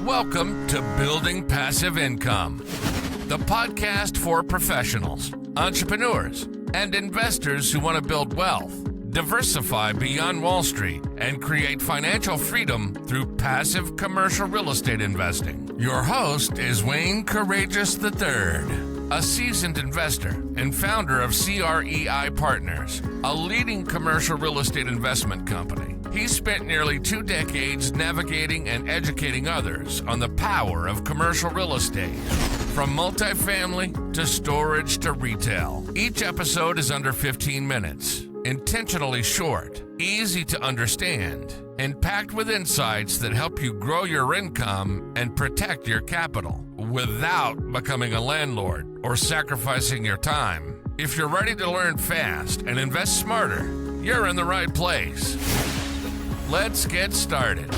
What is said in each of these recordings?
Welcome to Building Passive Income, the podcast for professionals, entrepreneurs, and investors who want to build wealth, diversify beyond Wall Street, and create financial freedom through passive commercial real estate investing. Your host is Wayne Courageous III, a seasoned investor and founder of CREI Partners, a leading commercial real estate investment company. He spent nearly 2 decades navigating and educating others on the power of commercial real estate, from multifamily to storage to retail. Each episode is under 15 minutes, intentionally short, easy to understand, and packed with insights that help you grow your income and protect your capital without becoming a landlord or sacrificing your time. If you're ready to learn fast and invest smarter, you're in the right place. Let's get started.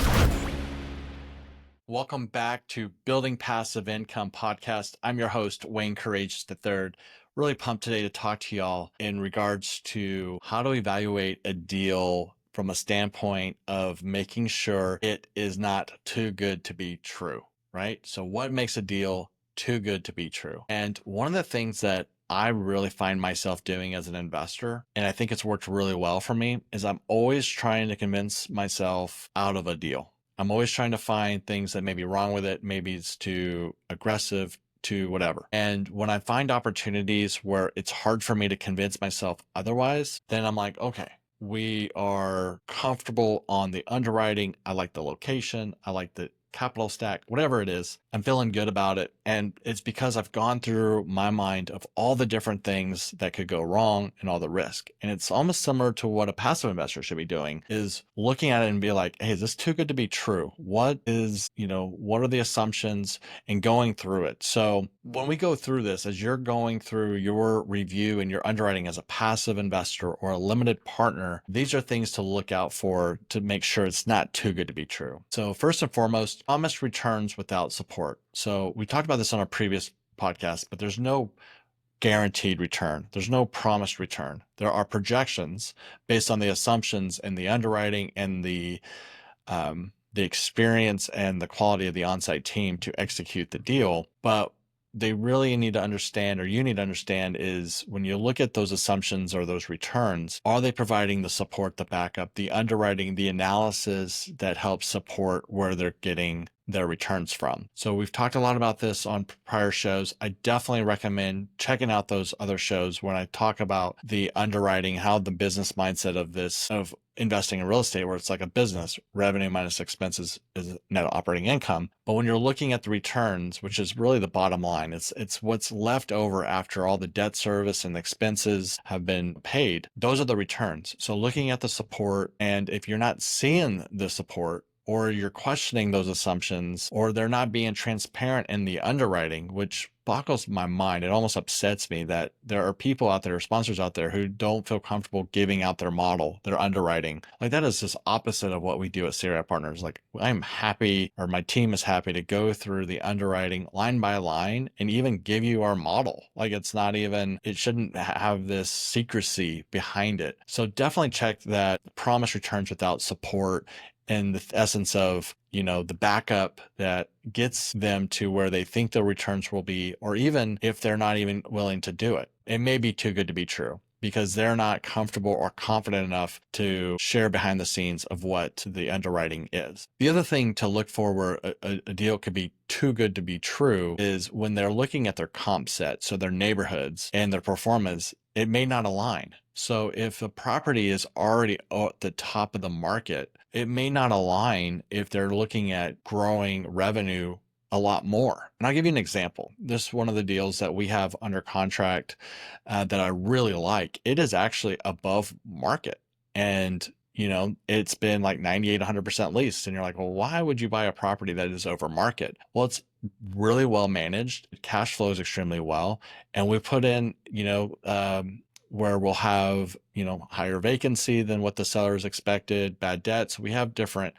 Welcome back to Building Passive Income podcast. I'm your host, Wayne Courageous III. Really pumped today to talk to y'all in regards to how to evaluate a deal from a standpoint of making sure it is not too good to be true, right? So what makes a deal too good to be true? And one of the things that I really find myself doing as an investor, and I think it's worked really well for me, is I'm always trying to convince myself out of a deal. I'm always trying to find things that may be wrong with it. Maybe it's too aggressive, to whatever. And when I find opportunities where it's hard for me to convince myself otherwise, then I'm like, okay, we are comfortable on the underwriting. I like the location. I like the capital stack, whatever it is, I'm feeling good about it. And it's because I've gone through my mind of all the different things that could go wrong and all the risk. And it's almost similar to what a passive investor should be doing, is looking at it and be like, hey, is this too good to be true? What are the assumptions, and going through it. So when we go through this, as you're going through your review and your underwriting as a passive investor or a limited partner, these are things to look out for to make sure it's not too good to be true. So first and foremost, promised returns without support. So we talked about this on our previous podcast, but there's no guaranteed return. There's no promised return. There are projections based on the assumptions and the underwriting and the experience and the quality of the on-site team to execute the deal. But they really need to understand, or you need to understand, is when you look at those assumptions or those returns, are they providing the support, the backup, the underwriting, the analysis that helps support where they're getting their returns from? So we've talked a lot about this on prior shows. I definitely recommend checking out those other shows when I talk about the underwriting, how the business mindset of this, of investing in real estate, where it's like a business, revenue minus expenses is net operating income. But when you're looking at the returns, which is really the bottom line, it's what's left over after all the debt service and expenses have been paid. Those are the returns. So looking at the support, and if you're not seeing the support, or you're questioning those assumptions, or they're not being transparent in the underwriting, which boggles my mind. It almost upsets me that there are people out there, sponsors out there, who don't feel comfortable giving out their model, their underwriting. Like, that is just opposite of what we do at CREI Partners. Like, I'm happy, or my team is happy, to go through the underwriting line by line and even give you our model. Like, it shouldn't have this secrecy behind it. So definitely check that promise returns without support, and the essence of, the backup that gets them to where they think the returns will be, or even if they're not even willing to do it. It may be too good to be true because they're not comfortable or confident enough to share behind the scenes of what the underwriting is. The other thing to look for where a deal could be too good to be true is when they're looking at their comp set, so their neighborhoods and their performance, it may not align. So if a property is already at the top of the market, it may not align if they're looking at growing revenue a lot more. And I'll give you an example. This is one of the deals that we have under contract that I really like. It is actually above market. And it's been like 98, 100% leased. And you're like, well, why would you buy a property that is over market? Well, it's really well managed. Cash flows extremely well. And we put in, where we'll have, higher vacancy than what the sellers expected, bad debts. We have different,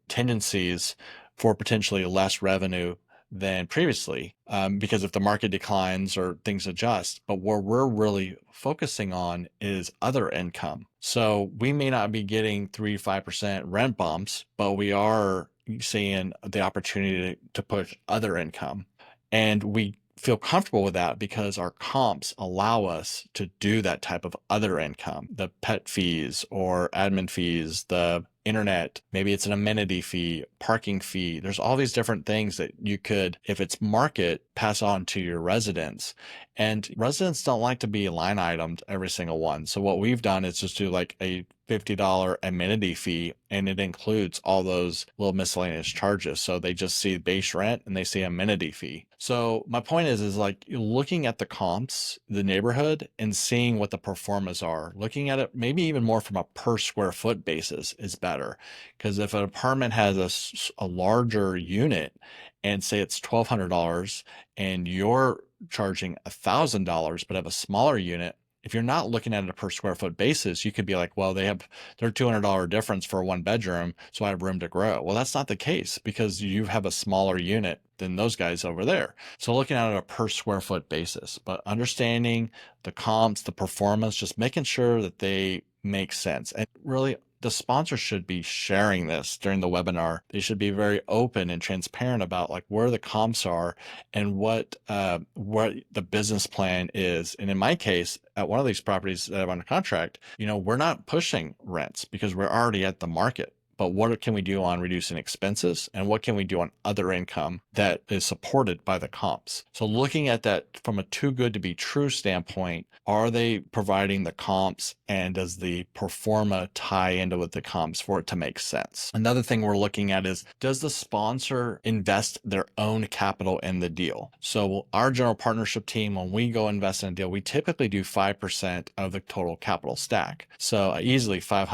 tendencies for potentially less revenue than previously, because if the market declines or things adjust. But where we're really focusing on is other income. So we may not be getting 3-5% rent bumps, but we are seeing the opportunity to push other income. And we feel comfortable with that because our comps allow us to do that type of other income, the pet fees or admin fees, the internet, maybe it's an amenity fee, parking fee. There's all these different things that you could, if it's market, pass on to your residents. And residents don't like to be line itemed every single one. So what we've done is just do like a $50 amenity fee, and it includes all those little miscellaneous charges. So they just see base rent and they see amenity fee. So my point is like looking at the comps, the neighborhood, and seeing what the performers are. Looking at it maybe even more from a per square foot basis is better. Because if an apartment has a larger unit and say it's $1,200 and you're charging $1,000 but have a smaller unit, if you're not looking at it a per square foot basis, you could be like, well, they have their $200 difference for a one bedroom, so I have room to grow. Well, that's not the case because you have a smaller unit than those guys over there. So looking at it a per square foot basis, but understanding the comps, the performance, just making sure that they make sense. And really, the sponsor should be sharing this during the webinar. They should be very open and transparent about like where the comps are and what the business plan is. And in my case, at one of these properties that I have under contract, we're not pushing rents because we're already at the market. But what can we do on reducing expenses and what can we do on other income that is supported by the comps? So looking at that from a too good to be true standpoint, are they providing the comps and does the pro forma tie into with the comps for it to make sense? Another thing we're looking at is, does the sponsor invest their own capital in the deal? So our general partnership team, when we go invest in a deal, we typically do 5% of the total capital stack. So easily $500,000,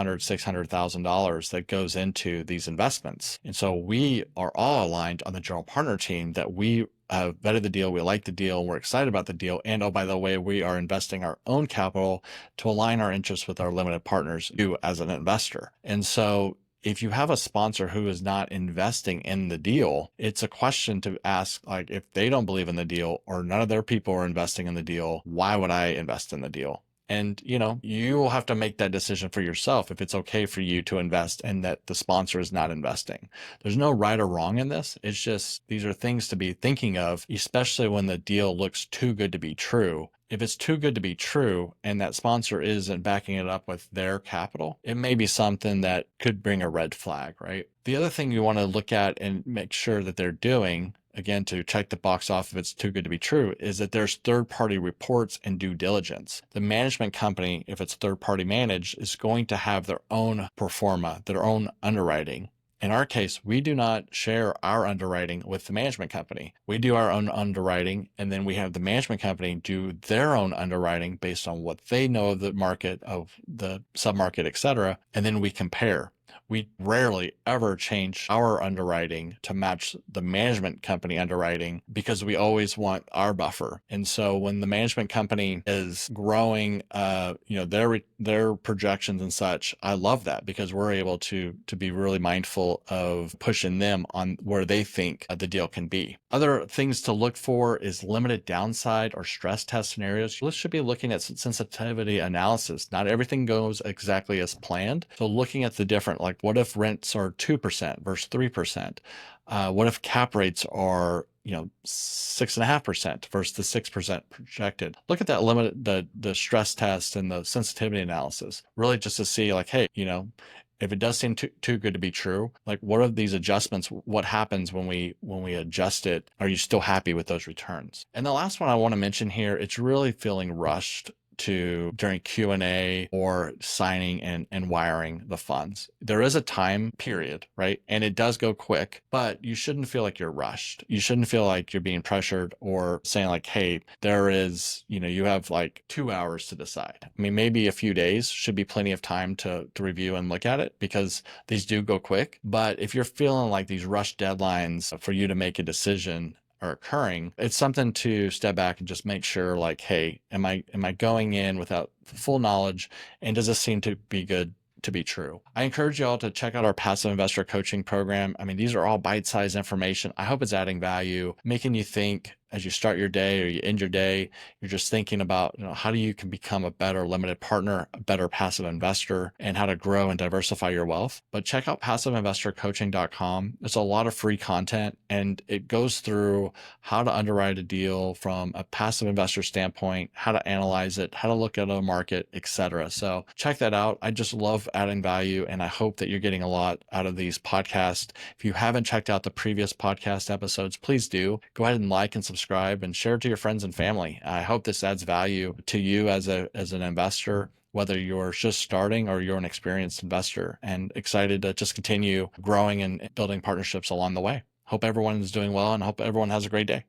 $600,000 that goes into these investments. And so we are all aligned on the general partner team that we vetted the deal, we like the deal, we're excited about the deal. And oh, by the way, we are investing our own capital to align our interests with our limited partners, you as an investor. And so if you have a sponsor who is not investing in the deal, it's a question to ask, like, if they don't believe in the deal or none of their people are investing in the deal, why would I invest in the deal? And, you will have to make that decision for yourself if it's okay for you to invest and that the sponsor is not investing. There's no right or wrong in this. It's just, these are things to be thinking of, especially when the deal looks too good to be true. If it's too good to be true and that sponsor isn't backing it up with their capital, it may be something that could bring a red flag, right? The other thing you want to look at and make sure that they're doing, again, to check the box off if it's too good to be true, is that there's third-party reports and due diligence. The management company, if it's third-party managed, is going to have their own pro forma, their own underwriting. In our case, we do not share our underwriting with the management company. We do our own underwriting, and then we have the management company do their own underwriting based on what they know of the market, of the submarket, et cetera, and then we compare. We rarely ever change our underwriting to match the management company underwriting because we always want our buffer. And so when the management company is growing, their projections and such, I love that because we're able to be really mindful of pushing them on where they think the deal can be. Other things to look for is limited downside or stress test scenarios. You should be looking at sensitivity analysis. Not everything goes exactly as planned. So looking at the different, like, what if rents are 2% versus 3%? What if cap rates are 6.5% versus the 6% projected? Look at that the stress test and the sensitivity analysis, really just to see like, hey, if it does seem too good to be true, like what are these adjustments? What happens when we adjust it? Are you still happy with those returns? And the last one I want to mention here, it's really feeling rushed during Q&A or signing and wiring the funds. There is a time period, right? And it does go quick, but you shouldn't feel like you're rushed. You shouldn't feel like you're being pressured or saying like, hey, there is, you have like 2 hours to decide. I mean, maybe a few days should be plenty of time to review and look at it because these do go quick. But if you're feeling like these rush deadlines for you to make a decision are occurring, it's something to step back and just make sure like, hey, am I going in without full knowledge? And does this seem to be good to be true? I encourage you all to check out our passive investor coaching program. I mean, these are all bite-sized information. I hope it's adding value, making you think as you start your day or you end your day, you're just thinking about, how do you can become a better limited partner, a better passive investor, and how to grow and diversify your wealth. But check out passiveinvestorcoaching.com. It's a lot of free content, and it goes through how to underwrite a deal from a passive investor standpoint, how to analyze it, how to look at a market, etc. So check that out. I just love adding value, and I hope that you're getting a lot out of these podcasts. If you haven't checked out the previous podcast episodes, please do. Go ahead and like and subscribe and share it to your friends and family. I hope this adds value to you as an investor, whether you're just starting or you're an experienced investor, and excited to just continue growing and building partnerships along the way. Hope everyone is doing well, and hope everyone has a great day.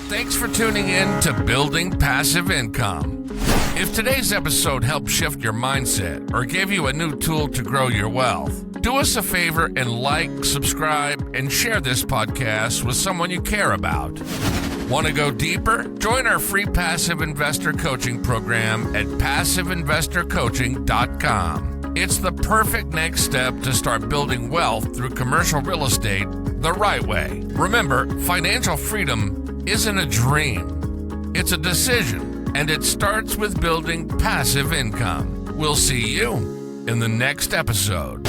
Thanks for tuning in to Building Passive Income. If today's episode helped shift your mindset or gave you a new tool to grow your wealth, do us a favor and like, subscribe, and share this podcast with someone you care about. Want to go deeper? Join our free passive investor coaching program at passiveinvestorcoaching.com. It's the perfect next step to start building wealth through commercial real estate the right way. Remember, financial freedom isn't a dream. It's a decision, and it starts with building passive income. We'll see you in the next episode.